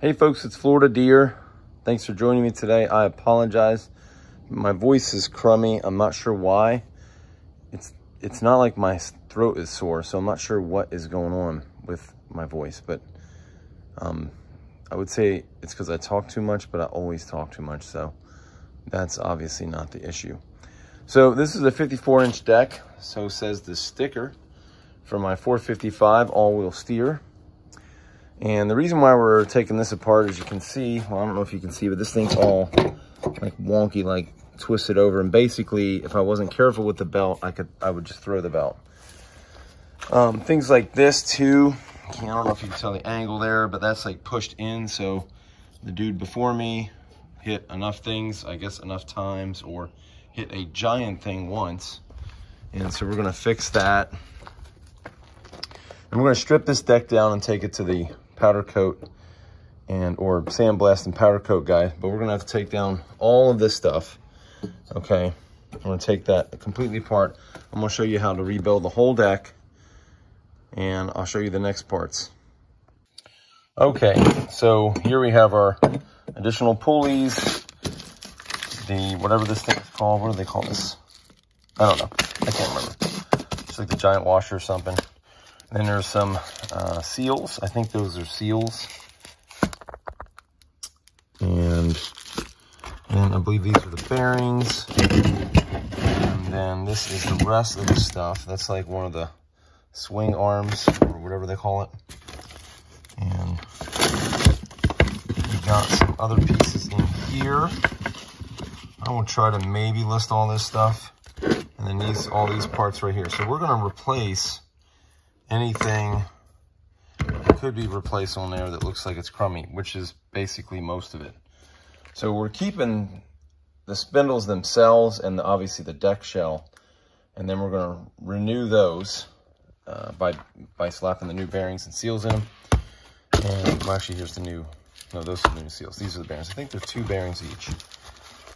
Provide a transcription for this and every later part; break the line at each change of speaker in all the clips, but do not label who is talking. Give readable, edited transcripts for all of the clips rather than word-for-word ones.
Hey folks, it's Florida Deere. Thanks for joining me today. I apologize. My voice is crummy. I'm not sure why. It's not like my throat is sore, so I'm not sure what is going on with my voice, but I would say it's because I talk too much, but I always talk too much, so that's obviously not the issue. So this is a 54-inch deck, so says the sticker, for my 455 all-wheel steer. And the reason why we're taking this apart, as you can see, well, I don't know if you can see, but this thing's all like wonky, like twisted over. And basically, if I wasn't careful with the belt, I would just throw the belt. Things like this too. I don't know if you can tell the angle there, but that's like pushed in. So the dude before me hit enough things, I guess enough times, or hit a giant thing once. And so we're gonna fix that. And we're gonna strip this deck down and take it to the powder coat or sandblast and powder coat guy, but we're gonna have to take down all of this stuff. Okay, I'm gonna take that completely apart. I'm gonna show you how to rebuild the whole deck, and I'll show you the next parts. Okay, so here we have our additional pulleys, the whatever this thing is called. What do they call this? I don't know, I can't remember. It's like the giant washer or something. Then there's some seals. I think those are seals. And I believe these are the bearings. And then this is the rest of the stuff. That's like one of the swing arms, or whatever they call it. And we got some other pieces in here. I will try to maybe list all this stuff. And then all these parts right here. So we're gonna replace anything that could be replaced on there that looks like it's crummy, which is basically most of it. So we're keeping the spindles themselves and obviously the deck shell, and then we're going to renew those by slapping the new bearings and seals in them. And well, actually, here's the new, no, those are the new seals. These are the bearings. I think they're 2 bearings each.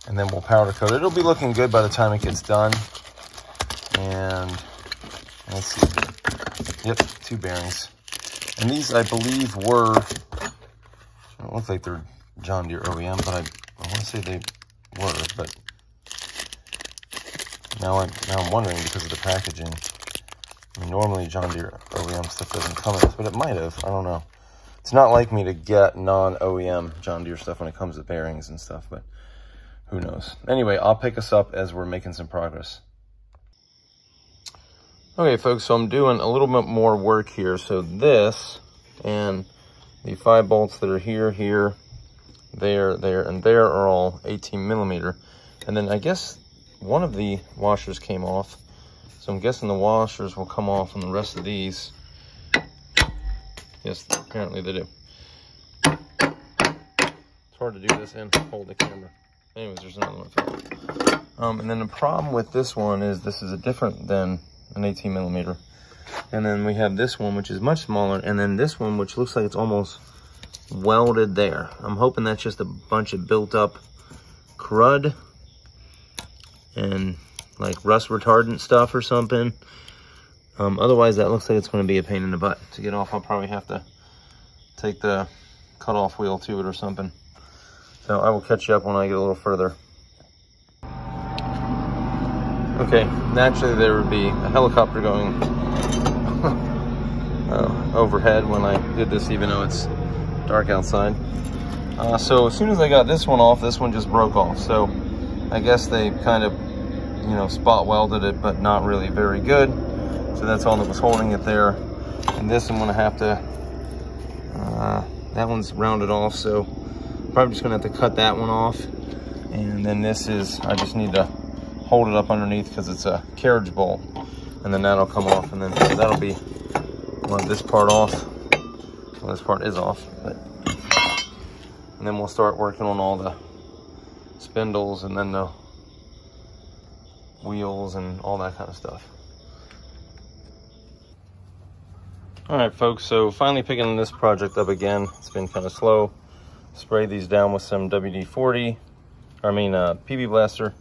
And then we'll powder coat it. It'll be looking good by the time it gets done. And let's see here. Yep, 2 bearings. And these, I believe, were, it don't look like they're John Deere OEM, but I want to say they were, but now I'm wondering because of the packaging. I mean, normally John Deere OEM stuff doesn't come in this, but it might have, I don't know. It's not like me to get non-OEM John Deere stuff when it comes to bearings and stuff, but who knows. Anyway, I'll pick us up as we're making some progress. Okay, folks, so I'm doing a little bit more work here. So this and the 5 bolts that are here, there, and there are all 18 millimeter. And then I guess one of the washers came off. So I'm guessing the washers will come off on the rest of these. Yes, apparently they do. It's hard to do this and hold the camera. Anyways, there's another one. And then the problem with this one is this is different than an 18 millimeter. And then we have this one, which is much smaller, and then this one, which looks like it's almost welded there. I'm hoping that's just a bunch of built up crud and like rust retardant stuff or something. Otherwise, that looks like it's going to be a pain in the butt to get off. I'll probably have to take the cutoff wheel to it or something. So I will catch you up when I get a little further. Okay, naturally there would be a helicopter going overhead when I did this, even though it's dark outside. So as soon as I got this one off, this one just broke off. So I guess they kind of, you know, spot welded it, but not really very good. So that's all that was holding it there. And this I'm gonna have to, that one's rounded off, so probably just gonna have to cut that one off. And then this is, I just need to hold it up underneath because it's a carriage bolt, and then that'll come off, and then so that'll be this part off. Well, this part is off, but and then we'll start working on all the spindles and then the wheels and all that kind of stuff. All right, folks, so finally picking this project up again. It's been kind of slow. Sprayed these down with some WD-40, PB Blaster.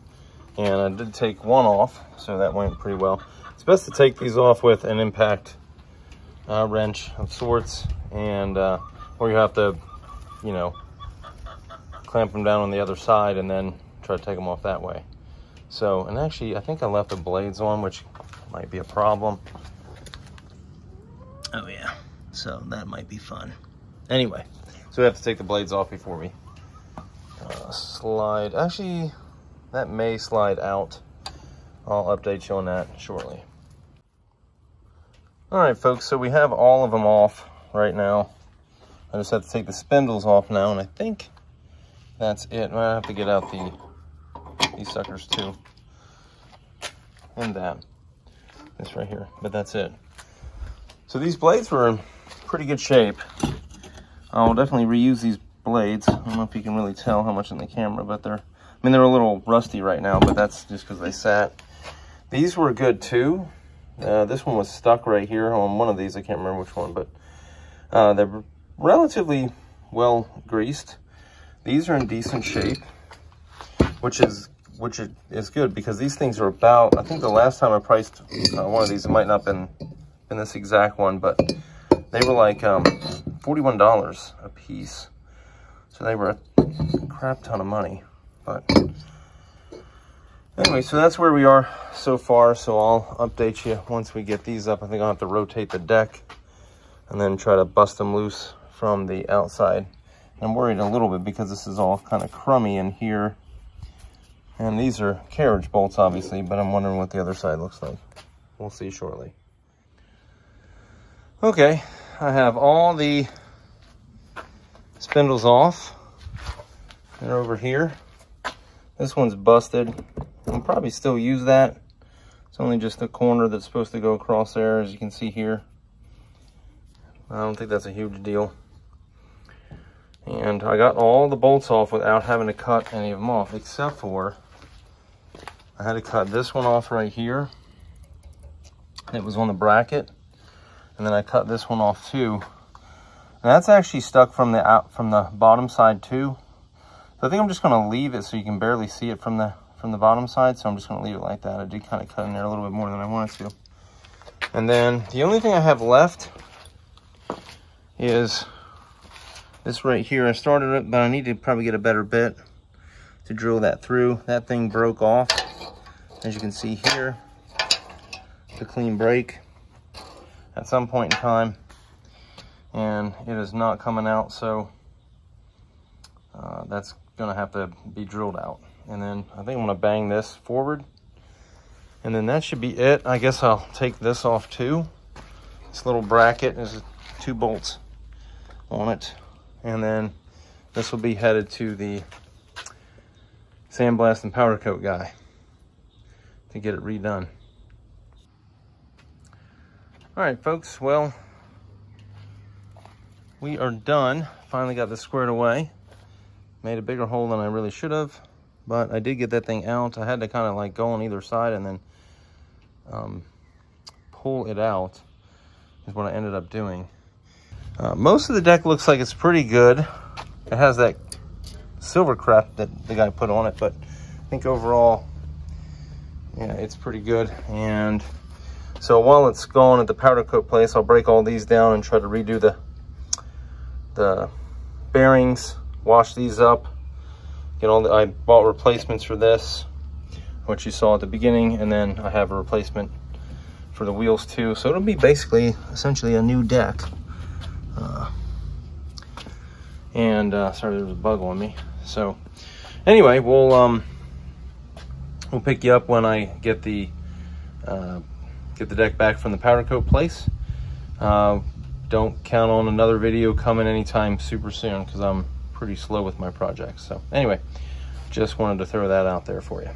And I did take one off, so that went pretty well. It's best to take these off with an impact wrench of sorts, and or you have to you know, clamp them down on the other side and then try to take them off that way. So, and actually, I think I left the blades on, which might be a problem. Oh yeah, so that might be fun. Anyway, so we have to take the blades off before we slide. Actually, that may slide out. I'll update you on that shortly. All right, folks, so we have all of them off right now. I just have to take the spindles off now, and I think that's it. I have to get out these suckers too. And this right here, but that's it. So these blades were in pretty good shape. I'll definitely reuse these blades. I don't know if you can really tell how much in the camera, but they're a little rusty right now, but that's just because they sat. These were good too. This one was stuck right here on one of these. I can't remember which one, but they're relatively well greased. These are in decent shape, which is good because these things are about, I think the last time I priced one of these, it might not have been this exact one, but they were like $41 a piece. So they were a crap ton of money. But anyway, so that's where we are so far. So I'll update you once we get these up. I think I'll have to rotate the deck and then try to bust them loose from the outside. I'm worried a little bit because this is all kind of crummy in here. And these are carriage bolts, obviously, but I'm wondering what the other side looks like. We'll see shortly. Okay, I have all the spindles off. They're over here. This one's busted. I'll probably still use that. It's only just the corner that's supposed to go across there, as you can see here. I don't think that's a huge deal. And I got all the bolts off without having to cut any of them off, except for I had to cut this one off right here. It was on the bracket. And then I cut this one off too. And that's actually stuck from the bottom side too. So I think I'm just gonna leave it so you can barely see it from the bottom side. So I'm just gonna leave it like that. I did kind of cut in there a little bit more than I wanted to. And then the only thing I have left is this right here. I started it, but I need to probably get a better bit to drill that through. That thing broke off, as you can see here. The clean break at some point in time, and it is not coming out, so that's gonna have to be drilled out. And then I think I'm gonna bang this forward, and then that should be it. I guess I'll take this off too. This little bracket is 2 bolts on it, and then this will be headed to the sandblast and powder coat guy to get it redone. All right, folks, well, we are done. Finally got this squared away. Made a bigger hole than I really should have, but I did get that thing out. I had to kind of like go on either side and then pull it out is what I ended up doing. Most of the deck looks like it's pretty good. It has that silver crap that the guy put on it, but I think overall, yeah, it's pretty good. And so while it's going at the powder coat place, I'll break all these down and try to redo the bearings, wash these up, get all I bought replacements for this, which you saw at the beginning, and then I have a replacement for the wheels too. So it'll be basically essentially a new deck. Sorry, there was a bug on me. So anyway, we'll pick you up when I get the deck back from the powder coat place. Don't count on another video coming anytime super soon because I'm pretty slow with my projects. So anyway, just wanted to throw that out there for you.